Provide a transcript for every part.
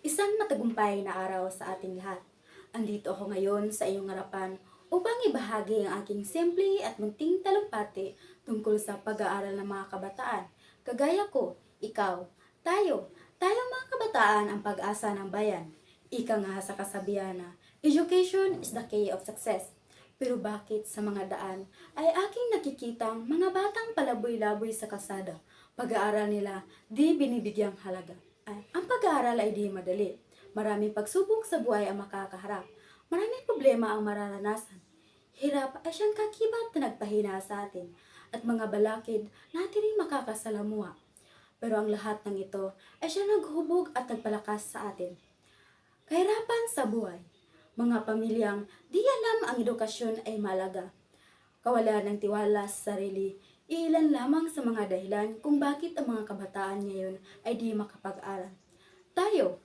Isang matagumpay na araw sa ating lahat. Andito ako ngayon sa iyong harapan upang ibahagi ang aking simple at munting talumpati tungkol sa pag-aaral ng mga kabataan. Kagaya ko, ikaw, tayo mga kabataan ang pag-asa ng bayan. Ika nga sa kasabihan na, education is the key of success. Pero bakit sa mga daan ay aking nakikitang mga batang palaboy-laboy sa kalsada? Pag-aaral nila, di binibigyang halaga. Ang pag-aaral ay di madali. Maraming pagsubok sa buhay ang makakaharap. Maraming problema ang mararanasan. Hirap ay siyang kakibat na nagpahina sa atin at mga balakid natin rin makakasalamuha. Pero ang lahat ng ito ay siya naghubog at nagpalakas sa atin. Kahirapan sa buhay. Mga pamilyang di alam ang edukasyon ay malaga. Kawalan ng tiwala sa sarili, ilan lamang sa mga dahilan kung bakit ang mga kabataan ngayon ay di makapag-aral. Tayo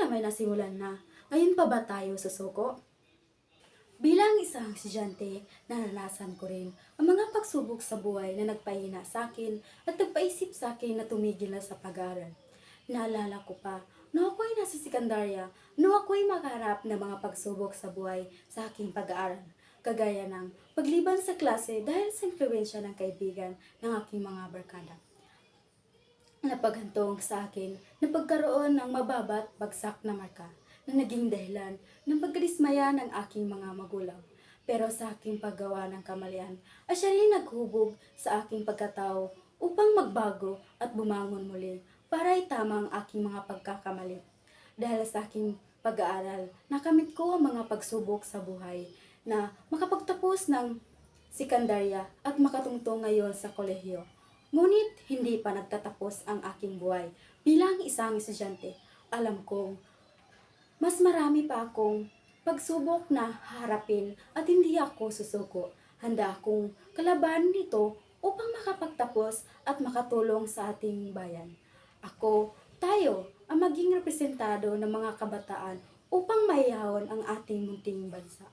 na may nasimulan na, ngayon pa ba tayo susuko? Bilang isang estudyante, naranasan ko rin ang mga pagsubok sa buhay na nagpahina sa akin at nagpaisip sa akin na tumigil na sa pag-aaral. Naalala ko pa, no ako'y nasa sekundarya, no ako'y makaharap ng mga pagsubok sa buhay sa aking pag-aaral. Kagaya ng pagliban sa klase dahil sa impluwensya ng kaibigan ng aking mga barkada. Napaghantong sa akin na pagkaroon ng mababat bagsak na marka na naging dahilan ng pagkadismaya ng aking mga magulang. Pero sa aking paggawa ng kamalian, ay siya rin naghubog sa aking pagkatao upang magbago at bumangon muli para itama ang aking mga pagkakamali. Dahil sa aking pag-aaral, nakamit ko ang mga pagsubok sa buhay na makapagtapos ng sekundarya at makatungtong ngayon sa kolehiyo. Ngunit hindi pa nagtatapos ang aking buhay. Bilang isang estudyante, alam kong mas marami pa akong pagsubok na harapin at hindi ako susuko. Handa akong kalabanin nito upang makapagtapos at makatulong sa ating bayan. Tayo, ang maging representado ng mga kabataan upang maihahon ang ating munting bansa.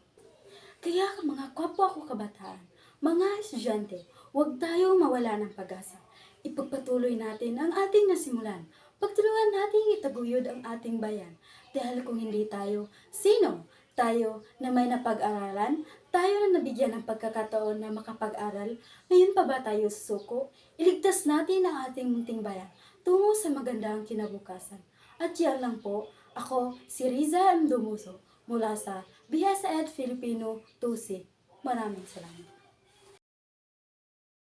Kaya mga kapwa ko kabataan, mga estudyante, huwag tayo mawala ng pag-asa. Ipagpatuloy natin ang ating nasimulan. Pagtulungan natin itaguyod ang ating bayan. Dahil kung hindi tayo, sino? Tayo na may napag-aralan, tayo na nabigyan ng pagkakataon na makapag-aral, ngayon pa ba tayo susuko? Iligtas natin ang ating munting bayan tungo sa magandang kinabukasan. At yan lang po, ako si Riza M. Dumuso mula sa Bihasa Ed Filipino 2C. Maraming salamat.